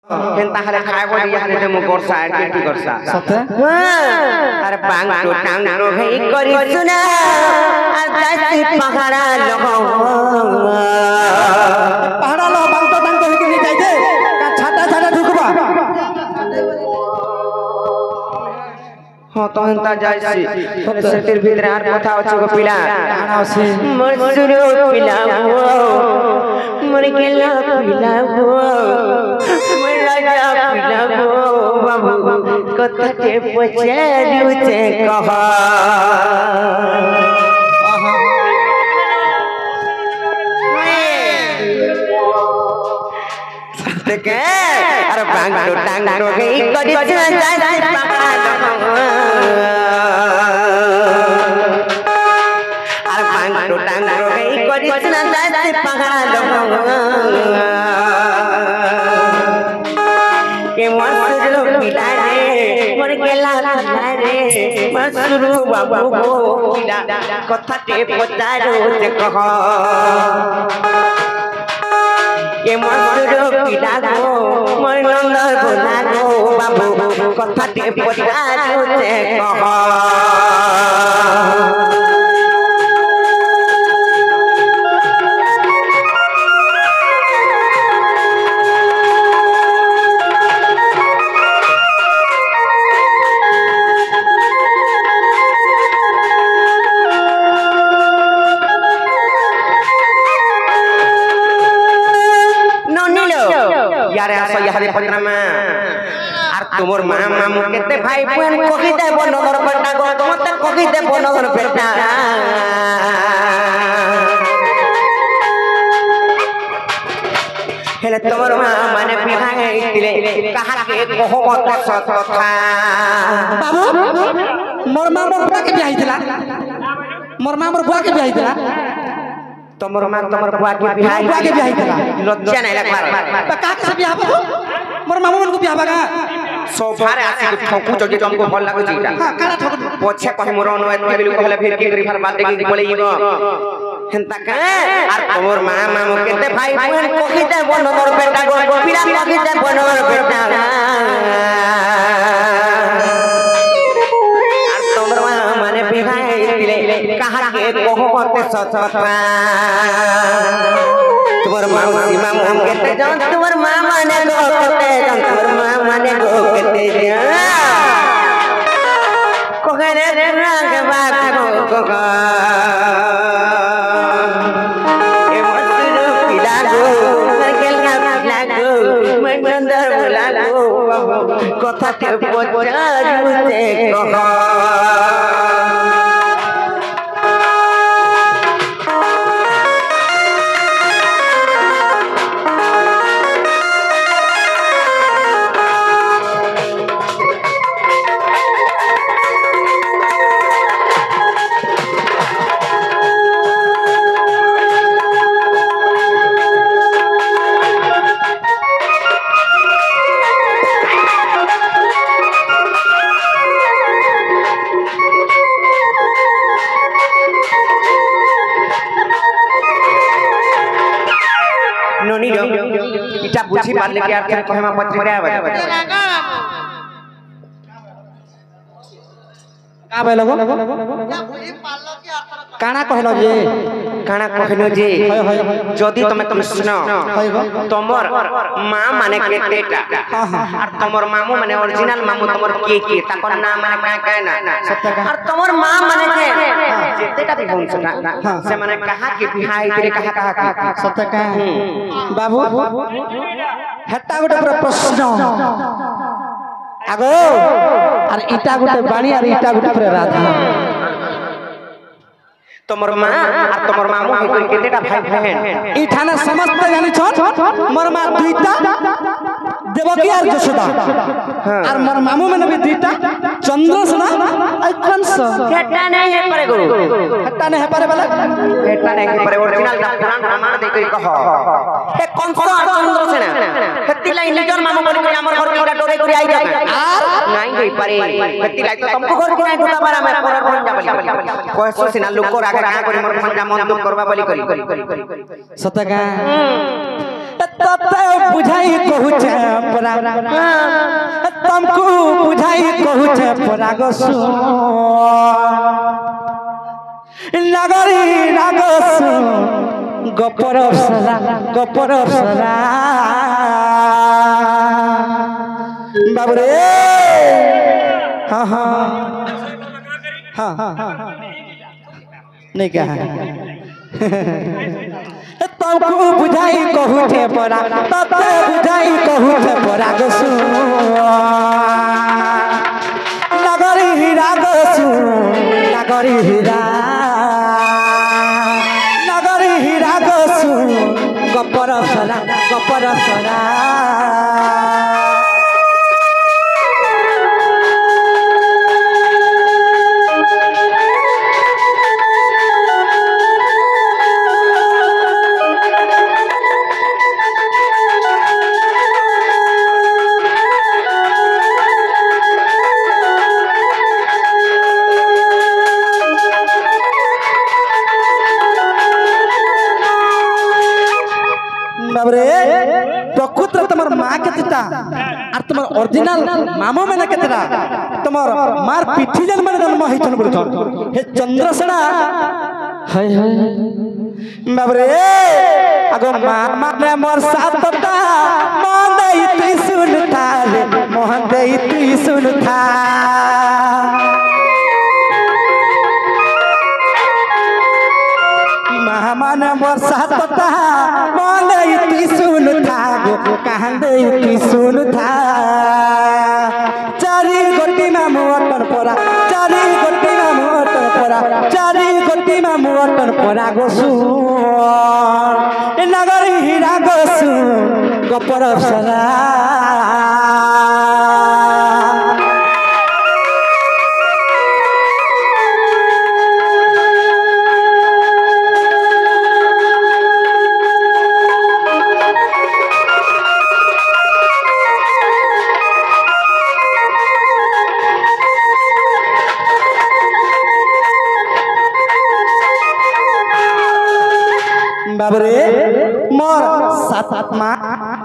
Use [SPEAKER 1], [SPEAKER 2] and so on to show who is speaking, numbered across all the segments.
[SPEAKER 1] हेंता हले खाए बोली हले ते मु वर्षा की करसा
[SPEAKER 2] सते
[SPEAKER 1] अरे पांग तो टांग रो भई करी सुना आदासी पहाड़ा लगो
[SPEAKER 2] पहाड़ा लो बांग तो हेके नहीं जाई दे का छाता छाता ढुकबा
[SPEAKER 1] हां तो हेंता जाईसी सेतिर भीतर आर कथा अछि गो पिला
[SPEAKER 2] आना से
[SPEAKER 1] मसुरो पिला हो मर गेला पिला हो बाबू कथा के पचारू ते कहा सतके अरे बांग तो टांग रो गई कदी जाई पकड़ा अरे बांग तो टांग रो गई कदी जाई पकड़ा के मसुरो पिला रे मोर गेला पिला रे मसुरो बाबू गो पिला कथा के पचारो से कह के मसुरो पिला गो मोर नंद बोला गो बाबू कथा के पचारो से कह यारे आसो यारे पत्रमा आर तुमर मां मामू केते भाई बहन कोकी दे बनगर बेटा गो मते कोकी दे बनगर बेटा हेले तुमर मां माने बिहा गइतिले कहा के कहो मत सत था
[SPEAKER 2] बाबू मोर मां मोर बुआ के बियाह हितला मोर मां मोर बुआ के बियाह हितला
[SPEAKER 1] तमर मां तमर बुआ के बियाह हितला लज्जा नहीं लग मारे
[SPEAKER 2] का के बियाह बाबू मोर मामू मन को बियाह बागा
[SPEAKER 1] सोफारे आसी के ठोकू जगे तुमको भल लागो जीटा
[SPEAKER 2] हां काला ठोक
[SPEAKER 1] पोछे कहि मोर अनवैत के बिलु कहले फिर की करी फर बात देखि बोले इबो हेंता का आर तमर मां मामू केते भाई बहन कोकी दे बनगर बेटा गो पिला कोकी दे बनगर बेटा आर तमर मां माने बिहा दिले कहा के कहो मत सत तुमर मौसी मामू केते जान तुमर मां माने गो केते जान तुमर मां माने गो केते जा कोगरे रंग बात गो को ए मसुरो पिला गो गेलगा पिला गो मैं बंदर बोला गो कथा के पचारू से कहा नोनी इटा बुझी पारले के अर्थ कहमा पत्रिका आवे
[SPEAKER 2] का भइलो गो काना कहलो जे जदी तमे सुनो
[SPEAKER 1] तमर मां माने केतेटा और तमर मामू माने ओरिजिनल मामू तमर के ताकर नाम माने का ना और तमर मां माने के जेतेटा भी होन से माने कहा के बिहाई तेरे कहा
[SPEAKER 2] सत्य का बाबू हेटा गोटे प्रश्न आगो और इटा गोटे बाणी और इटा गोटे राधा
[SPEAKER 1] तमर मां और तमर मामू कोई केतेटा भाई बहन
[SPEAKER 2] ई थाना समस्त जानि छ मोर मां दुईटा देवकी और यशोदा और मोर मामू माने भी दुईटा चंद्रसेना और कंस
[SPEAKER 1] हेटा नहीं है परे गुरु
[SPEAKER 2] हेटा नहीं है परे वाला
[SPEAKER 1] हेटा नहीं है परे ओरिजिनल पुराण प्रमाण दे कहि कह हे कंस और चंद्रसेना हेती लाई निजर मामू बोली के हमर घर पूरा डोरे करी आई जाए नहीं गई परे हेती लाई तो तुमको घर के नहीं ढुका पारा मैं पर कोन जा बोली कोसो सिना लोग को आगे का करी मोर पंजा मन दुख करबा बोली करी
[SPEAKER 2] सतका तते बुझाई कहूचे परा तुमको बुझाई कहूचे परा गो सुन नगरी रागो सुन गपर सला बाबरे हाँ हाँ हाँ नहीं क्या तुमको बुझाई कहूचे परा तते बुझाई कहूचे परा गो सुन नगरी हीरा गो सुन नगरी हीरा गो सुन गपर सरा प्रकृत तुम्हार माँ केतटा और तुम्हार ओरिजिनल मामो में केतटा तुम्हार मार पिठी जन में जन्म होइछन बोलछन हे चंद्रसेना हाय हाय बाबरे अगो मामा ने मोर सातटा मोहन देई तू सुन था रे मोहन देई तू सुन था मामा ने मोर सातटा मोहन देई तू सुन था कहां देई तू सुन था चारी गोटी मामू अटन परा चारी गोटी मामू अटन परा चारी गोटी मामू अटन परा गो सुन नगरी हीरा गो सुन गपर सरा बाबरे मोर सात आत्मा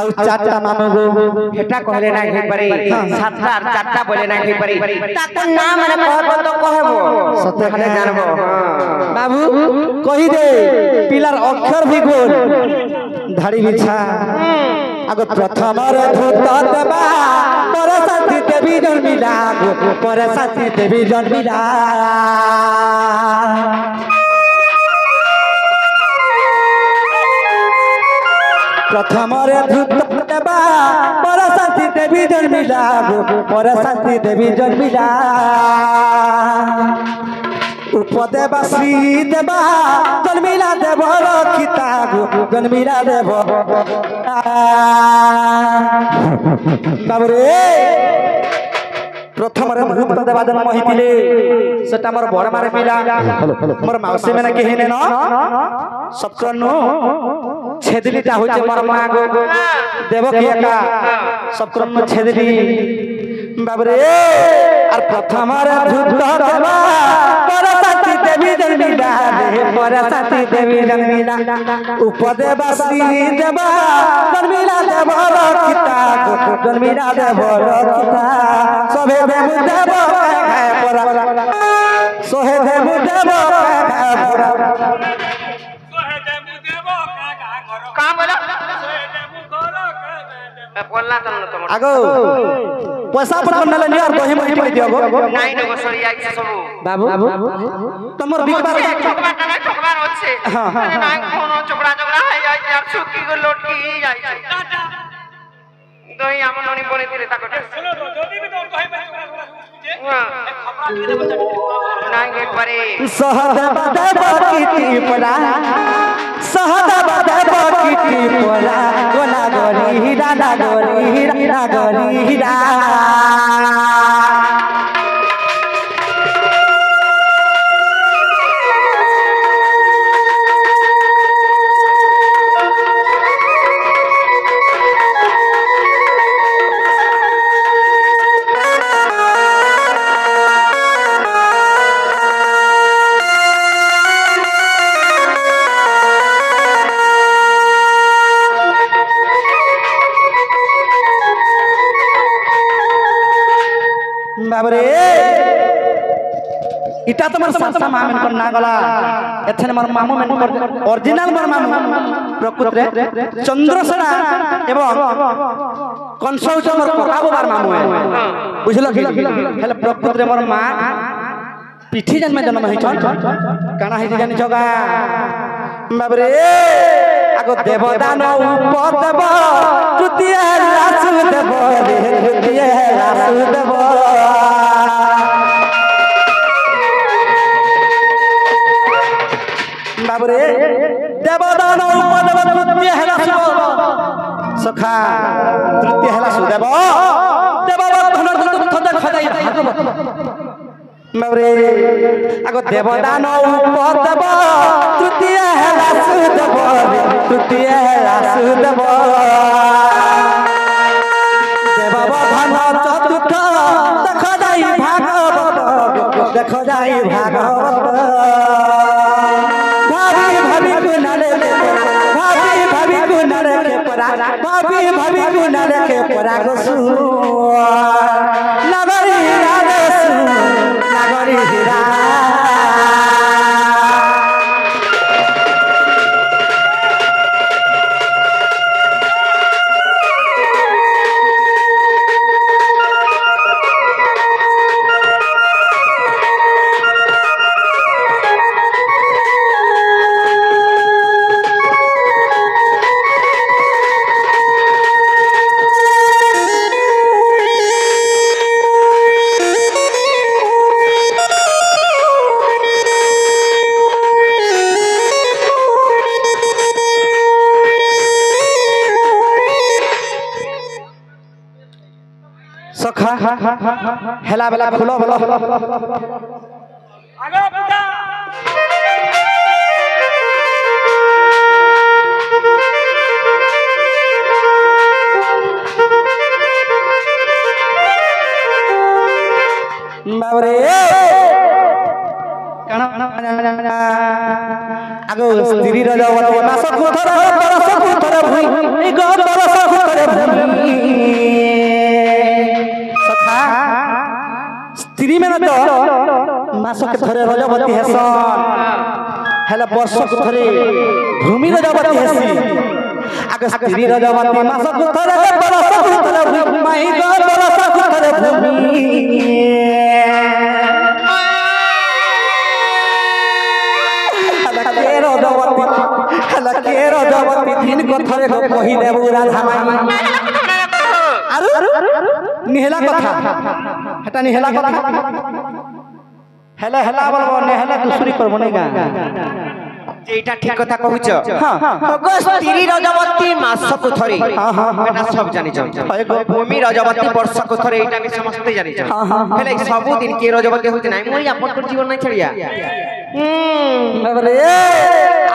[SPEAKER 2] और चारटा मामू गो
[SPEAKER 1] हेटा कहले ना हे परे सातटा और चारटा बोले ना हे परे ताको नाम माने कहबो तो कहबो
[SPEAKER 2] सत्य
[SPEAKER 1] खाली जानबो
[SPEAKER 2] बाबू कही दे पिलार अक्षर भी गोल धाड़ी बिछा अगो प्रथम रे भूत देवा परसाती देवी जन्मिला परसाती देवी जन्मिला प्रथम रे भूत देवा परसाती देवी जन्मिला परसाती देवी जन्मिला उपदेवा श्री देवा जन्मिला देव रक्षिता जन्मिला देव बाबरे प्रथम रे भूत देवा जन्म होइतिले सेटा मोर बड़ मारे पिला मोर माउसी मेना केहि ने न सबकनु छेदलीटा होचे मोर मां गो देवकी का सबकनु छेदली बाबरे और प्रथम रे भूत देवा परसाती देवी जन्मिला परसाती देवी जन्मिला उपदेवा श्री देवा जन्मिला देव रक्षिता जन्मिला देव रक्षिता सभे देव देव है परा सोहे देव देव है परा
[SPEAKER 1] का बोला बोलना त न तमर
[SPEAKER 2] आगो पैसा पर बनले नि और दही मही पई दियो
[SPEAKER 1] নাই ন গোসরিয়া কি সব
[SPEAKER 2] बाबू तमर बिकबार
[SPEAKER 1] ठोकबार হচ্ছে মানে নাই কোন চোকড়া চোকড়া হই যায় আর সুকি গো লটকি যাই দই আমন ননি বনে দিলে তাকটা শুনো যদি বি তোর দই ভাই খবরা দিয়ে দেব নাই একবারে
[SPEAKER 2] सहदेव देवकी परा सहदेव देवकी परा गोला गोरी हीरा गोरी हीरा गोरी हीरा बाबरे इटा तो मोर सासा मामन कर ना गला एथन मोर मामू मन कर ओरिजिनल मोर मामू प्रकृत रे चंद्रसेना एवं कंसौच मोर ककाबो बार मामू है बुझलो हेले प्रकृत रे मोर मां पिठी जन्म जन्म है काना है जानि जगा बाबरे आगो देवदान उपदेव तृतीय रासुदेव रे तृतीय रासुदेव बाबरे देवदान उपदेव तृतीय रासुदेव सखा तृतीय रासुदेव देवदान तीर्थ देख जाई भागवत बाबरे आगो देवदान उपदेव तृतीय रासुदेव तृतीय रासुदेव देवदान चतुर्थ देख जाई भागवत देख जाई भागवत भाभी गुनारे के पराग नगरी नगरी हीरा सखा हेला बेला फुलो बोलो आगे पिता बाबरे काना आगो स्त्री रजवती मास कुथर बरस कुथर भूई गो बरस कुथर भूई स्त्री में तो मासक थरे रजवती हेसन हेला वर्षक थरे भूमि रजवती हेसी आगे स्त्री रजवती मासक थरे बरसक थरे भूमि माई गो बरसक थरे भूमि हेला के रजवती दिन को थरे को कहि देबु राधा माई आरु निहला कथा हटा निहला कथा हेला हेला बोलबो नेहला कुसुरी करबो नै गा
[SPEAKER 1] जेटा ठीक कथा कहूछ गो स्त्री रजवती मासक थरे एटा सब जानि छ भूमि रजवती वर्षक थरे एटा भी समस्त जानि छ हेले सब दिन के रजवती होत नै मोई अपन जीवन नै छड़िया
[SPEAKER 2] बाबरे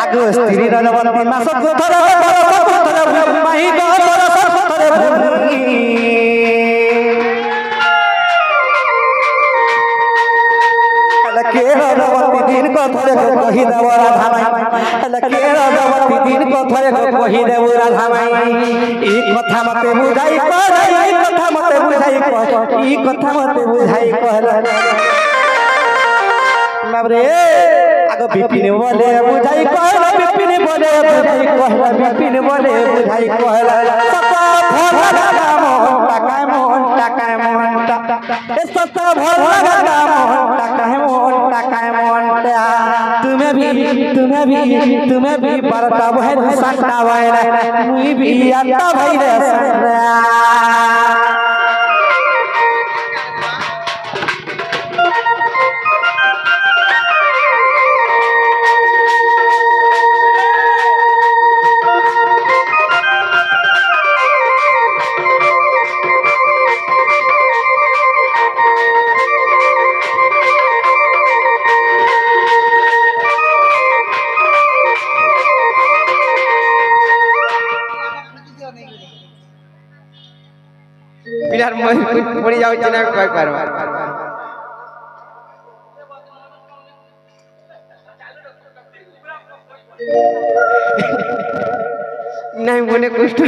[SPEAKER 2] आगो स्त्री रजवती मासक थरे वर्षक थरे माही गो वर्षक थरे भूमि के रजवती दिन को थरे को कहि देबो राधा माई के रजवती दिन को थरे को कहि देबो राधा माई ई कथा मते बुझाई कर ई कथा मते बुझाई कर ई कथा मते बुझाई कर बाबरे आगो बिपिन बोले बुझाई कर बिपिन बोले बुझाई कर बिपिन बोले बुझाई कर सता भोला नाम टाकाय मोहन टाकाय मोहन ए सता भोला नाम टाकाय मोहन टाकाय मोहन तुम्हें भी परता है संता भाई मुई भी आता भाई रे
[SPEAKER 1] बिलार पड़ी जाउ चिना कह पारबा नहीं मने कष्ट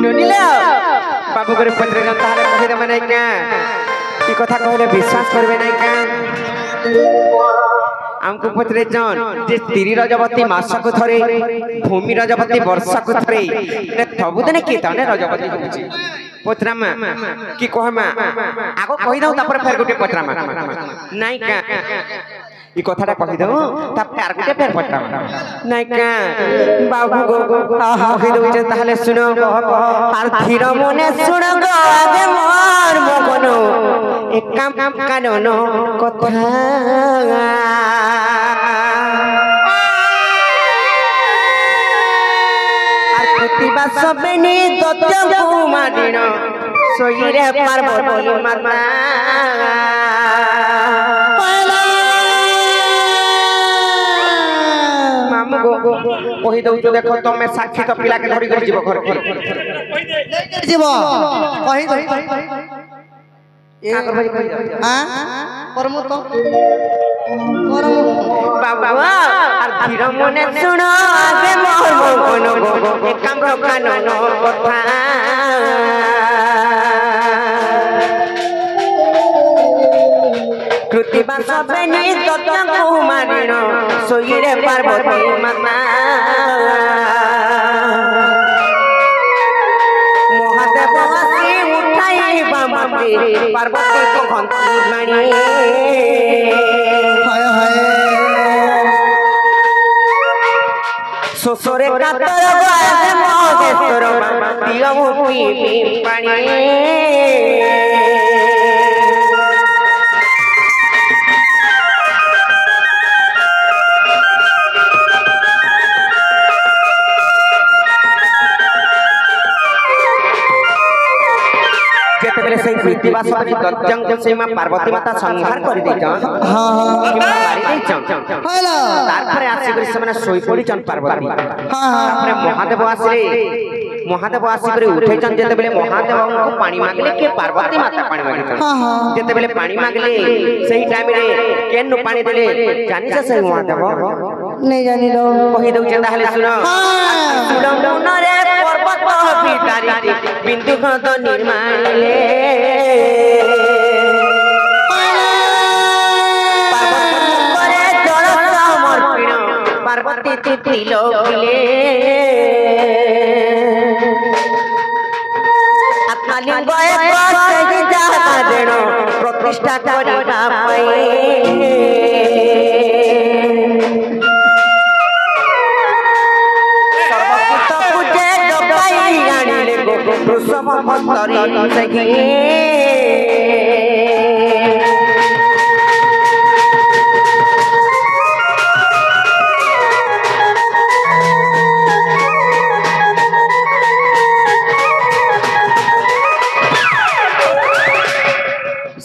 [SPEAKER 1] ननिला बाबू करे पत्र जनता हले कहि दे माने का ई कथा कहले विश्वास करबे नै का हमको पत्रे जन जे तिरी रजवती मासक थरे भूमि रजवती वर्षक थरे ने सबुदने के तने रजवती होची पत्रमा की कहमा आगो कहि दउ तापर फेर गुटे पत्रमा नै का ई कथाटा कहि दउ ता फेर गुटे फेर पत्रमा नै का बाबू गो कहि दउ जे ताहले सुनो আর ধীর মনে শুনো গো আগে মোর মগনো এক কাম কানন কথা আর প্রতিভা সবেনি দত্ত কুমারিন সইরে পার্বতী মাতা মামু গো কহি দউ তো দেখো তুমি সাক্ষী তো পিলাকে ধরি করে জীব ঘর ঘর
[SPEAKER 3] जीव कहि दो हां परम तो परम
[SPEAKER 1] बाबा আর ধীর মনে শুনো আগে মোর মন গো একাম কানন কথা কৃতিবা সবেনি তত কুমারিন সইরে পার্বতী মাতা মহাদেব আসি উঠাইবা মাতে পার্বতী কখন্তি বাণী
[SPEAKER 3] हाय हाय
[SPEAKER 1] শ্বশুরে কাতর গায়ে মহেশ্বর দিও মুখি পানি যেতেবেলে সেই পৃথিবী সবনি দজ্জঙ্গ সীমা পার্বতী মাতা সংহার করে দিছন
[SPEAKER 3] हां
[SPEAKER 1] কিংবা মারি দিছন
[SPEAKER 3] हेलो
[SPEAKER 1] তারপরে আসি করে সেমানে শোই পড়িছন পার্বতী
[SPEAKER 3] हां
[SPEAKER 1] তারপরে মহাদেব আসি করে উঠেছন যেতেবেলে মহাদেবଙ୍କୁ পানি মাগলে কে পার্বতী মাতা পানি মাগিছন
[SPEAKER 3] हां हां
[SPEAKER 1] যেতেবেলে পানি মাগলে সেই টাইমে কেন পানি দেলে জানিছ সেই মহাদেব
[SPEAKER 3] नहीं जानी लो
[SPEAKER 1] কহি দউছে তাহলে শুনো সুরমনরে পর্বত ভিতারি বিন্দু ঘত নির্মাণলে পার্বতী তিথি লোকিলে আত্মালিঙ্গ প্রতিষ্ঠা করিবা পাই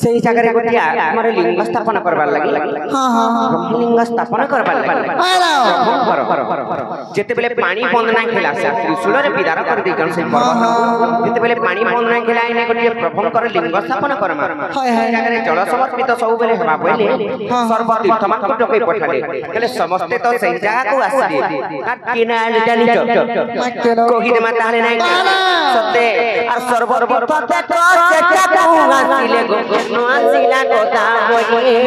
[SPEAKER 1] সেই জায়গায় গোটিয়া আমার লিঙ্গ স্থাপন করবার লাগি
[SPEAKER 3] हां हां
[SPEAKER 1] লিঙ্গ স্থাপন করবার লাগি
[SPEAKER 3] हेलो
[SPEAKER 1] যেতেবেলে পানি বন্ধ না খেলা সে ত্রিশূলরে বিদার করে দিছন সেই পর্বত যেতেবেলে পানি বন্ধ না খেলা এনে গোটিয়ে প্রভঙ্কর লিঙ্গ স্থাপন করমা
[SPEAKER 3] हाय हाय
[SPEAKER 1] জায়গায় জল সমর্পিত ସବୁବେଳେ হেবা বইলে সর্বতীর্থমাଙ୍କୁ ডকাই পঠালে কলে সমস্তে তো সেই জায়গাକୁ আসিলে আর কিনাল জানিছ কহি দে মাতা হলে নাই সত্যে আর সর্বতীর্থ তো সেটাକୁ আসিলে গো নো আসিলা কথা বইলে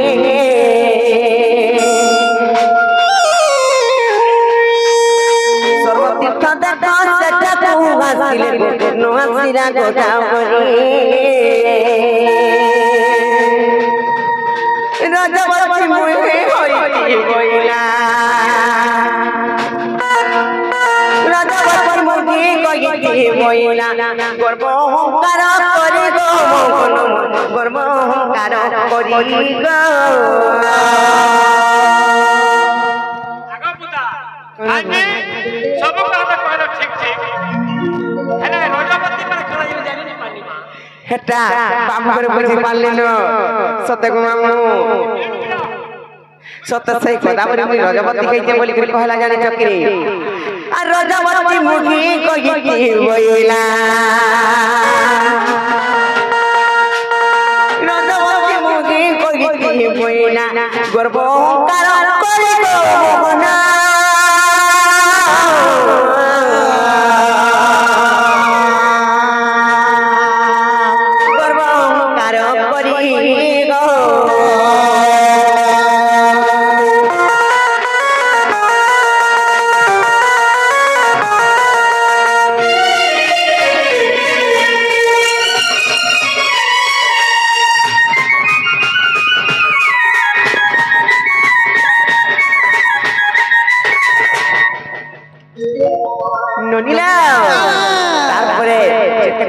[SPEAKER 1] সর্বতীর্থ তো সেটাକୁ আসিলে গো নো আসিলা কথা বইলে রজবতী মুই হইতি বইলা রজবতী মুই কইতি বইলা গর্ব অহংকার করি গো মন গর্ব অহংকার করি গো
[SPEAKER 4] আগা পুতা আনে সব কথা কইলো ঠিক ঠিক হেলে রজবতী মানে করা আমি জানি নি পানি মা
[SPEAKER 1] হেটা বাবু করে বুঝি পারলি না সতে গো মামু সত সেই কথা বলি মুই রজবতী কইতে বলি করে কহলা জানি চকরি আর রজবতী মুখি কইতি বইলা রজবতী মুখি কইতি বইলা গর্ব অহংকার করে গো মনা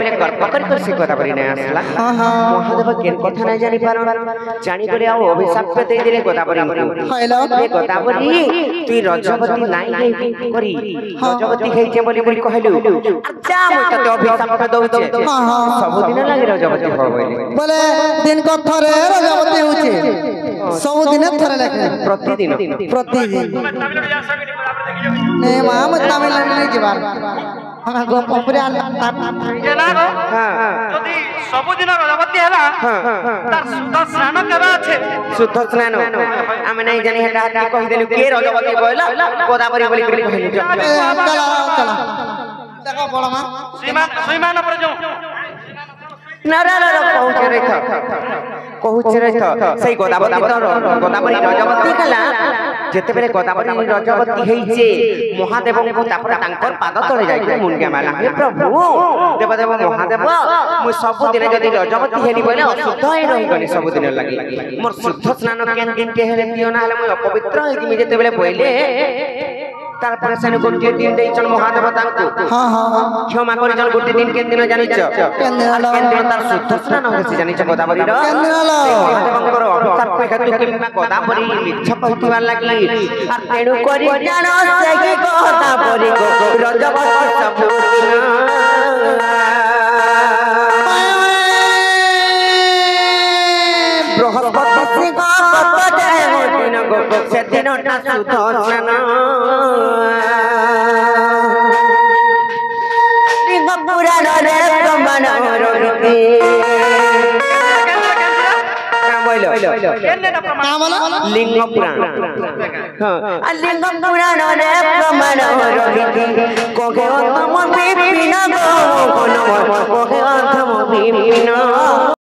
[SPEAKER 1] ଯେତେବେଳେ ଗର୍ବ କରି କରି ସେ ଗୋଦାବରୀ ନାଇଁ ଆସିଲା
[SPEAKER 3] हाँ हाँ
[SPEAKER 1] ମହାଦେବ କେନ୍ କଥା ନାଇଁ ଜାଣି ପାର ଜାଣି କରି ଆଉ ଅଭିଶାପ ଦେଇଦେଲେ ଗୋଦାବରୀଙ୍କୁ
[SPEAKER 3] ହଇଲ
[SPEAKER 1] ଏ ଗୋଦାବରୀ তুই রজবতী নাই করি রজবতী হেইছে বলি বলি কহিলু যা মই ততে অভিশাপ দউছে
[SPEAKER 3] हाँ हाँ
[SPEAKER 1] सबुदिन লাগে রজবতী হব বলি
[SPEAKER 3] बोले दिन को थरे रजबती होचे सब दिन थरे लेखे
[SPEAKER 1] प्रतिदिन
[SPEAKER 3] प्रतिदिन
[SPEAKER 4] ତମେ ତାମିଲ ଯାସ କି ତାପରେ ଦେଖି ଯାଉ
[SPEAKER 3] ने माम तमिलनाडु नहीं जीवार हम गोपपुरी
[SPEAKER 4] ଯେ ନା ଗো
[SPEAKER 1] हां
[SPEAKER 4] ଯଦି ସବୁଦିନ ଗଜପତି ହେଲା ତାର ସୁଧ ସ୍ନାନ କେବେ ଅଛି
[SPEAKER 1] शुद्ध स्नान आमे नहीं जानी हेटा हाथ कहि देलु के रजबती बोला गोदावरी बोली कहिलु
[SPEAKER 3] चला चला देखो बड़ा मां
[SPEAKER 4] ଶ୍ରୀମାନ ଉପରେ ଯୋଉ
[SPEAKER 1] ना कहूचे रे सेई गोदावरी गोदावरी रजबती कला जेते बेले गोदावरी रजबती हेइचे महादेव को तापर तांकर पाद तळे जाई मुंडिया माला हे प्रभु देवदेव महादेव मु सब दिन जदी रजबती हेली बोले अशुद्ध हे रही गनी सब दिन लागि मोर शुद्ध स्नान केन दिन के हेले दियो ना हेले मु अपवित्र हेति मी जेते बेले बोले तारपर सेन गोटे दिन देइचन महादेव तांको
[SPEAKER 3] हाँ हाँ हाँ
[SPEAKER 1] क्षमा करी जन गोटे दिन केन दिन जानिछ
[SPEAKER 3] केन दिन हलो?
[SPEAKER 1] केन दिन तार शुद्ध स्नान होसी जानिछ गोदावरी रो
[SPEAKER 3] केन दिन हलो?
[SPEAKER 1] महादेवଙ୍କର ଅଭିଶାପ ହେତୁ କିମ୍ବା ଗୋଦାବରୀ ମିଛ କହିଥିବାର ଲାଗି ଆର୍ ତେଣୁ କରି ଜାଣ ସେହି ଗୋଦାବରୀ ରଜବତୀ ସବୁ ବୃହସ୍ପତି ସିଂହ ଗତ ଯାଏ ଦିନ ସେଦିନଟା ଶୁଦ୍ଧ ସ୍ନାନ ଲିଙ୍ଗ ପୁରାଣରେ ପ୍ରମାଣ ରହିଛି
[SPEAKER 3] काम ना
[SPEAKER 1] लिंग पुराण हाँ लिंग पुराण रे प्रमाण रहिति कोके अर्थम विपिन गो कोके अर्थम विपिन